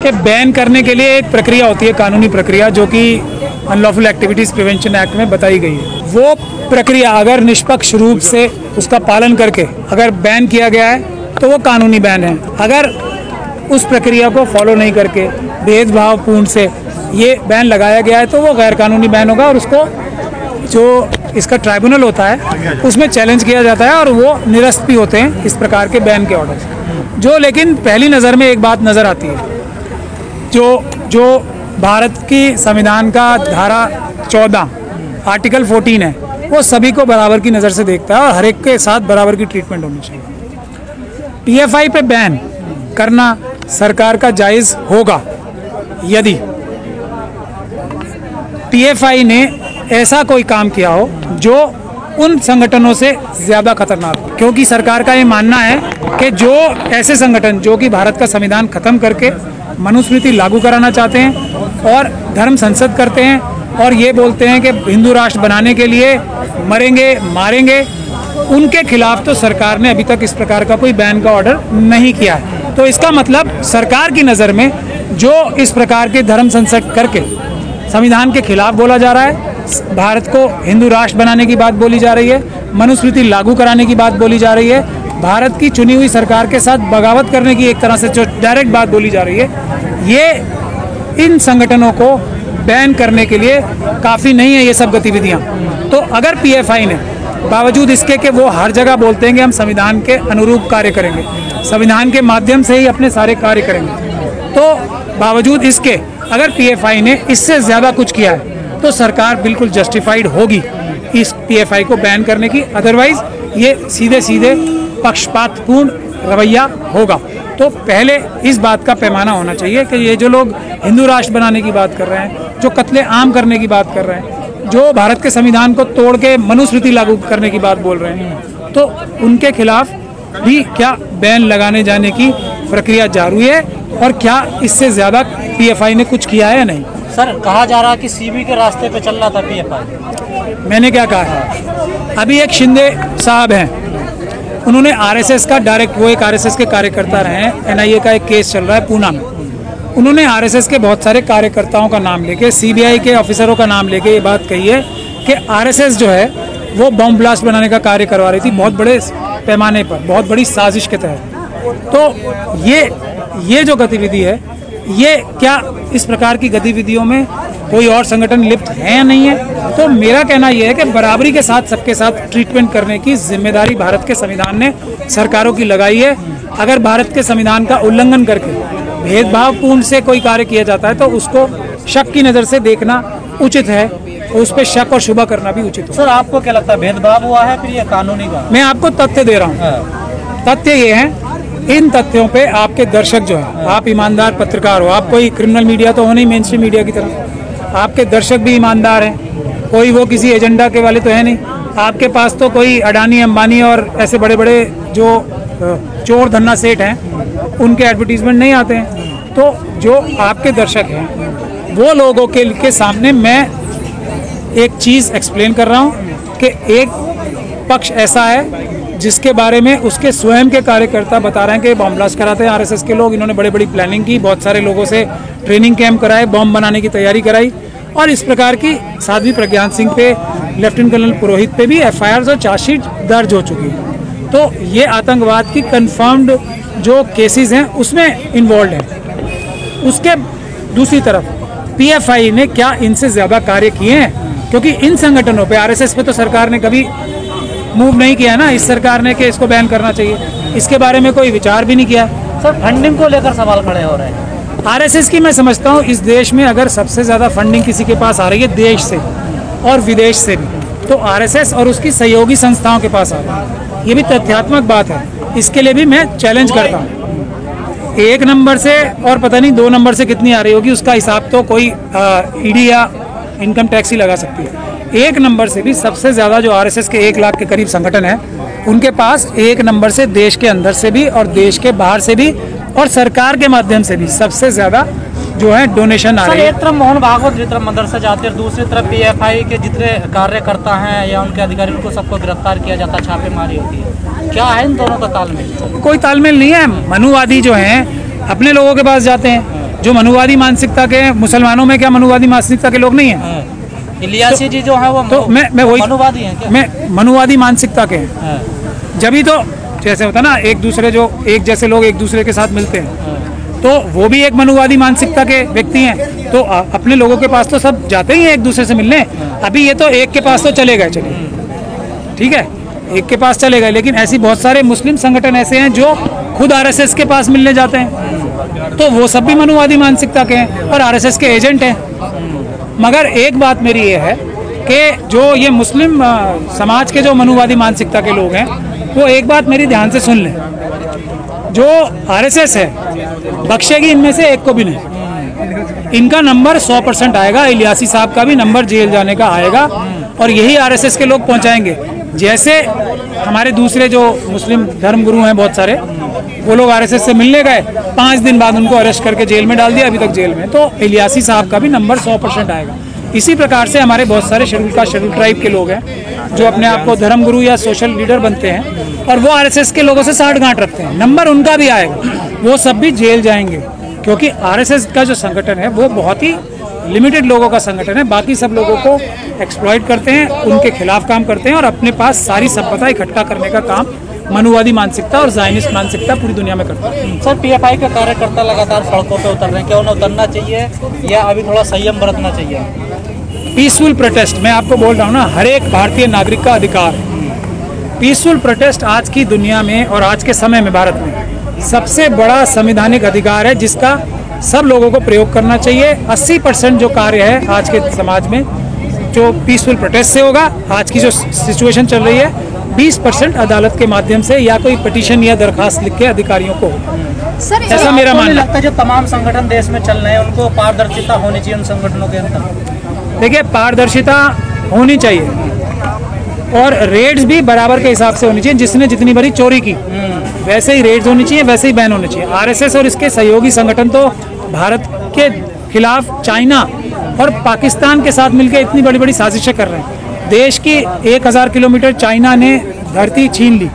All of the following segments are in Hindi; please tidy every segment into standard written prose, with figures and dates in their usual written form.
कि बैन करने के लिए एक प्रक्रिया होती है, कानूनी प्रक्रिया, जो कि अनलॉफुल एक्टिविटीज़ प्रिवेंशन एक्ट में बताई गई है। वो प्रक्रिया अगर निष्पक्ष रूप से उसका पालन करके अगर बैन किया गया है तो वो कानूनी बैन है। अगर उस प्रक्रिया को फॉलो नहीं करके भेदभावपूर्ण से ये बैन लगाया गया है तो वो गैर कानूनी बैन होगा और उसको जो इसका ट्राइब्यूनल होता है उसमें चैलेंज किया जाता है और वो निरस्त भी होते हैं इस प्रकार के बैन के ऑर्डर। जो लेकिन पहली नज़र में एक बात नज़र आती है, जो भारत की संविधान का धारा 14 आर्टिकल 14 है, वो सभी को बराबर की नज़र से देखता है और हर एक के साथ बराबर की ट्रीटमेंट होनी चाहिए। पीएफआई पे बैन करना सरकार का जायज़ होगा यदि पीएफआई ने ऐसा कोई काम किया हो जो उन संगठनों से ज़्यादा खतरनाक हो, क्योंकि सरकार का ये मानना है कि जो ऐसे संगठन जो कि भारत का संविधान खत्म करके मनुस्मृति लागू कराना चाहते हैं और धर्म संसद करते हैं और ये बोलते हैं कि हिंदू राष्ट्र बनाने के लिए मरेंगे मारेंगे, उनके खिलाफ तो सरकार ने अभी तक इस प्रकार का कोई बैन का ऑर्डर नहीं किया है। तो इसका मतलब सरकार की नज़र में जो इस प्रकार के धर्म संसद करके संविधान के खिलाफ बोला जा रहा है, भारत को हिंदू राष्ट्र बनाने की बात बोली जा रही है, मनुस्मृति लागू कराने की बात बोली जा रही है, भारत की चुनी हुई सरकार के साथ बगावत करने की एक तरह से जो डायरेक्ट बात बोली जा रही है, ये इन संगठनों को बैन करने के लिए काफ़ी नहीं है ये सब गतिविधियां। तो अगर पीएफआई ने बावजूद इसके कि वो हर जगह बोलते हैं कि हम संविधान के अनुरूप कार्य करेंगे, संविधान के माध्यम से ही अपने सारे कार्य करेंगे, तो बावजूद इसके अगर पीएफआई ने इससे ज़्यादा कुछ किया है तो सरकार बिल्कुल जस्टिफाइड होगी इस पीएफआई को बैन करने की। अदरवाइज ये सीधे सीधे पक्षपातपूर्ण रवैया होगा। तो पहले इस बात का पैमाना होना चाहिए कि ये जो लोग हिंदू राष्ट्र बनाने की बात कर रहे हैं, जो कत्ले आम करने की बात कर रहे हैं, जो भारत के संविधान को तोड़ के मनुस्मृति लागू करने की बात बोल रहे हैं, तो उनके खिलाफ भी क्या बैन लगाने जाने की प्रक्रिया जारी है और क्या इससे ज़्यादा पीएफआई ने कुछ किया है या नहीं। सर, कहा जा रहा है कि सीबी के रास्ते पे चल रहा था पीएफआई। मैंने क्या कहा है, अभी एक शिंदे साहब हैं, उन्होंने आरएसएस का डायरेक्ट, वो एक आरएसएस के कार्यकर्ता रहे हैं, एनआईए का एक केस चल रहा है पूना में, उन्होंने आरएसएस के बहुत सारे कार्यकर्ताओं का नाम लेके, सीबीआई के ऑफिसरों का नाम लेके ये बात कही है कि आरएसएस जो है वो बम ब्लास्ट बनाने का कार्य करवा रही थी बहुत बड़े पैमाने पर, बहुत बड़ी साजिश के तहत। तो ये जो गतिविधि है, ये क्या इस प्रकार की गतिविधियों में कोई और संगठन लिप्त है या नहीं है। तो मेरा कहना यह है कि बराबरी के साथ सबके साथ ट्रीटमेंट करने की जिम्मेदारी भारत के संविधान ने सरकारों की लगाई है। अगर भारत के संविधान का उल्लंघन करके भेदभावपूर्ण से कोई कार्य किया जाता है तो उसको शक की नज़र से देखना उचित है, उस पर शक और शुबा करना भी उचित है। सर, आपको क्या लगता है, भेदभाव हुआ है फिर ये कानूनी का? मैं आपको तथ्य दे रहा हूँ। तथ्य ये है, इन तथ्यों पे आपके दर्शक जो है, आप ईमानदार पत्रकार हो, आप कोई क्रिमिनल मीडिया तो हो नहीं मेन स्ट्रीम मीडिया की तरह, आपके दर्शक भी ईमानदार हैं, कोई वो किसी एजेंडा के वाले तो है नहीं, आपके पास तो कोई अडानी अंबानी और ऐसे बड़े बड़े जो चोर धन्ना सेठ हैं उनके एडवर्टीजमेंट नहीं आते हैं। तो जो आपके दर्शक हैं वो लोगों के सामने मैं एक चीज़ एक्सप्लेन कर रहा हूँ कि एक पक्ष ऐसा है जिसके बारे में उसके स्वयं के कार्यकर्ता बता रहे हैं कि बम ब्लास्ट कराते हैं आरएसएस के लोग, इन्होंने बड़ी बड़ी प्लानिंग की, बहुत सारे लोगों से ट्रेनिंग कैंप कराए, बम बनाने की तैयारी कराई, और इस प्रकार की साध्वी प्रज्ञान सिंह पे, लेफ्टिनेंट कर्नल पुरोहित पे भी एफआईआर और चार्जशीट दर्ज हो चुकी है। तो ये आतंकवाद की कन्फर्म्ड जो केसेस हैं उसमें इन्वॉल्व हैं। उसके दूसरी तरफ पीएफआई ने क्या इनसे ज़्यादा कार्य किए हैं, क्योंकि इन संगठनों पे, आरएसएस पे तो सरकार ने कभी मूव नहीं किया ना इस सरकार ने कि इसको बैन करना चाहिए, इसके बारे में कोई विचार भी नहीं किया। सर, फंडिंग को लेकर सवाल खड़े हो रहे हैं। आरएसएस की मैं समझता हूँ इस देश में अगर सबसे ज़्यादा फंडिंग किसी के पास आ रही है देश से और विदेश से भी, तो आरएसएस और उसकी सहयोगी संस्थाओं के पास आ रही है। ये भी तथ्यात्मक बात है, इसके लिए भी मैं चैलेंज करता हूँ। 1 नंबर से और पता नहीं 2 नंबर से कितनी आ रही होगी उसका हिसाब तो कोई ईडी या इनकम टैक्स ही लगा सकती है। 1 नंबर से भी सबसे ज़्यादा जो आरएसएस के 1 लाख के करीब संगठन है उनके पास 1 नंबर से देश के अंदर से भी और देश के बाहर से भी और सरकार के माध्यम से भी सबसे ज़्यादा जो है डोनेशन आ रही है। एक तरफ मोहन भागवत जिस तरफ मदरसा जाते हैं, दूसरी तरफ पीएफआई के जितने कार्यकर्ता हैं या उनके अधिकारी उनको सबको गिरफ्तार किया जाता है, छापेमारी होती है। क्या है इन दोनों का तालमेल? कोई तालमेल नहीं है। मनुवादी जो हैं अपने लोगों के पास जाते हैं जो मनुवादी मानसिकता के मुसलमानों में क्या मनुवादी मानसिकता के लोग नहीं हैं? इलियासी जी जो है वो तो मैं वही मनुवादी हैं क्या? मैं मनुवादी मानसिकता के हैं। जब ही तो जैसे होता ना एक दूसरे जो एक जैसे लोग एक दूसरे के साथ मिलते हैं, तो वो भी एक मनुवादी मानसिकता के व्यक्ति हैं। तो अपने लोगों के पास तो सब जाते ही हैं एक दूसरे से मिलने। अभी ये तो एक के पास तो चले गए, चलिए ठीक है, एक के पास चले गए, लेकिन ऐसी बहुत सारे मुस्लिम संगठन ऐसे हैं जो खुद आरएसएस के पास मिलने जाते हैं, तो वो सब भी मनुवादी मानसिकता के हैं और आरएसएस के एजेंट हैं। मगर एक बात मेरी ये है कि जो ये मुस्लिम समाज के जो मनुवादी मानसिकता के लोग हैं, वो एक बात मेरी ध्यान से सुन लें, जो आरएसएस है बख्शेगी इनमें से एक को भी नहीं। इनका नंबर 100% आएगा, इलियासी साहब का भी नंबर जेल जाने का आएगा और यही आरएसएस के लोग पहुंचाएंगे। जैसे हमारे दूसरे जो मुस्लिम धर्मगुरु हैं बहुत सारे, वो लोग आरएसएस से मिलने गए, 5 दिन बाद उनको अरेस्ट करके जेल में डाल दिया, अभी तक जेल में। तो इलियासी साहब का भी नंबर 100% आएगा। इसी प्रकार से हमारे बहुत सारे शेड्यूल कास्ट शेड्यूल ट्राइब के लोग हैं जो अपने आप को धर्मगुरु या सोशल लीडर बनते हैं और वो आरएसएस के लोगों से साठ गांठ रखते हैं, नंबर उनका भी आएगा, वो सब भी जेल जाएंगे। क्योंकि आरएसएस का जो संगठन है वो बहुत ही लिमिटेड लोगों का संगठन है, बाकी सब लोगों को एक्सप्लॉइट करते हैं, उनके खिलाफ काम करते हैं और अपने पास सारी सभ्यता इकट्ठा करने का काम मनुवादी मानसिकता और ज़ायनिस्ट मानसिकता पूरी दुनिया में करता है। सर, पीएफआई के कार्यकर्ता लगातार सड़कों पे उतर रहे हैं, क्या उन्हें उतरना चाहिए या अभी थोड़ा संयम बरतना चाहिए? पीसफुल प्रोटेस्ट, मैं आपको बोल रहा हूँ ना, हर एक भारतीय नागरिक का अधिकार है। पीसफुल प्रोटेस्ट आज की दुनिया में और आज के समय में भारत में सबसे बड़ा संवैधानिक अधिकार है, जिसका सब लोगों को प्रयोग करना चाहिए। 80% जो कार्य है आज के समाज में जो पीसफुल प्रोटेस्ट से होगा, आज की जो सिचुएशन चल रही है 20% अदालत के माध्यम से या कोई पिटीशन या दरखास्त लिख के अधिकारियों को। सर, ऐसा मेरा मानना लगता है जो तमाम संगठन देश में चल रहे हैं उनको पारदर्शिता होनी चाहिए उन संगठनों के अंदर। देखिए, पारदर्शिता होनी चाहिए और रेट्स भी बराबर के हिसाब से होनी चाहिए। जिसने जितनी बड़ी चोरी की वैसे ही रेट्स होनी चाहिए, वैसे ही बैन होनी चाहिए। आरएसएस और इसके सहयोगी संगठन तो भारत के खिलाफ चाइना और पाकिस्तान के साथ मिलकर इतनी बड़ी बड़ी साजिशें कर रहे हैं। देश की 1000 किलोमीटर चाइना ने धरती छीन ली।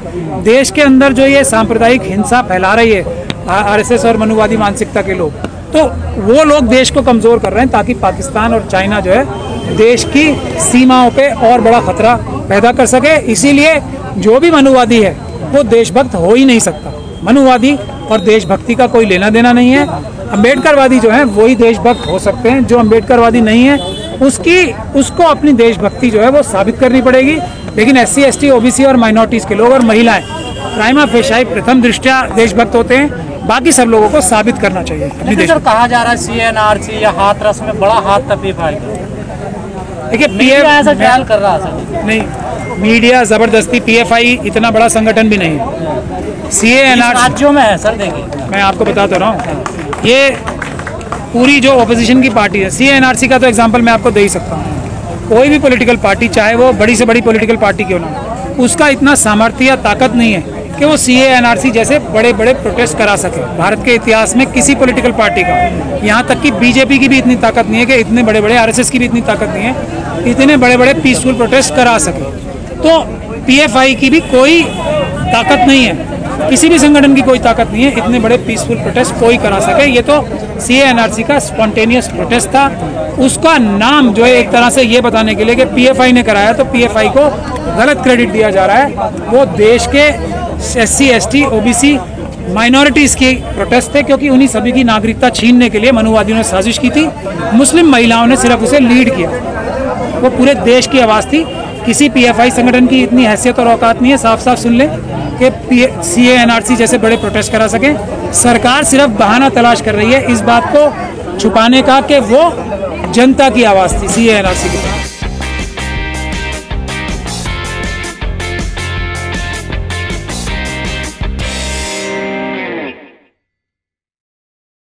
देश के अंदर जो ये सांप्रदायिक हिंसा फैला रही है आरएसएस और मनुवादी मानसिकता के लोग, तो वो लोग देश को कमज़ोर कर रहे हैं ताकि पाकिस्तान और चाइना जो है देश की सीमाओं पे और बड़ा खतरा पैदा कर सके। इसीलिए जो भी मनुवादी है वो देशभक्त हो ही नहीं सकता। मनुवादी और देशभक्ति का कोई लेना देना नहीं है। अम्बेडकरवादी जो है वही देशभक्त हो सकते हैं। जो अम्बेडकरवादी नहीं है उसको अपनी देशभक्ति जो है वो साबित करनी पड़ेगी। लेकिन SC, ST, OBC और माइनॉरिटीज़ के लोग और महिलाएं प्राइमा फेसाई प्रथम दृष्टया देशभक्त होते हैं। बाकी सब लोगों को साबित करना चाहिए अपनी देश। कहा जा रहा है CNRC या हाथरस में बड़ा हाथ था पीएफआई का। देखिए, ऐसा ख्याल कर रहा है नहीं, मीडिया जबरदस्ती, पीएफआई इतना बड़ा संगठन भी नहीं है। CNRC राज्यों में है सर। देखिए, मैं आपको बताता रहा हूँ, ये पूरी जो ओपोजिशन की पार्टी है, CNRC का तो एग्जांपल मैं आपको दे ही सकता हूँ। कोई भी पॉलिटिकल पार्टी, चाहे वो बड़ी से बड़ी पॉलिटिकल पार्टी क्यों ना, उसका इतना सामर्थ्य या ताकत नहीं है कि वो CNRC जैसे बड़े बड़े प्रोटेस्ट करा सके। भारत के इतिहास में किसी पॉलिटिकल पार्टी का, यहाँ तक कि बीजेपी की भी इतनी ताकत नहीं है कि इतने बड़े बड़े, RSS की भी इतनी ताकत नहीं है इतने बड़े बड़े पीसफुल प्रोटेस्ट करा सके। तो पीएफआई की भी कोई ताकत नहीं है, किसी भी संगठन की कोई ताकत नहीं है इतने बड़े पीसफुल प्रोटेस्ट कोई करा सके। ये तो CNRC का स्पॉन्टेनियस प्रोटेस्ट था। उसका नाम जो है एक तरह से ये बताने के लिए कि पीएफआई ने कराया, तो पीएफआई को गलत क्रेडिट दिया जा रहा है। वो देश के SC, ST, OBC माइनॉरिटीज़ की प्रोटेस्ट थे, क्योंकि उन्हीं सभी की नागरिकता छीनने के लिए मनुवादियों ने साजिश की थी। मुस्लिम महिलाओं ने सिर्फ उसे लीड किया, वो पूरे देश की आवाज़ थी। किसी पीएफआई संगठन की इतनी हैसियत और औकात नहीं है, साफ साफ सुन लें, कि CNRC जैसे बड़े प्रोटेस्ट करा सकें। सरकार सिर्फ बहाना तलाश कर रही है इस बात को छुपाने का कि वो जनता की आवाज़ थी CNRC की।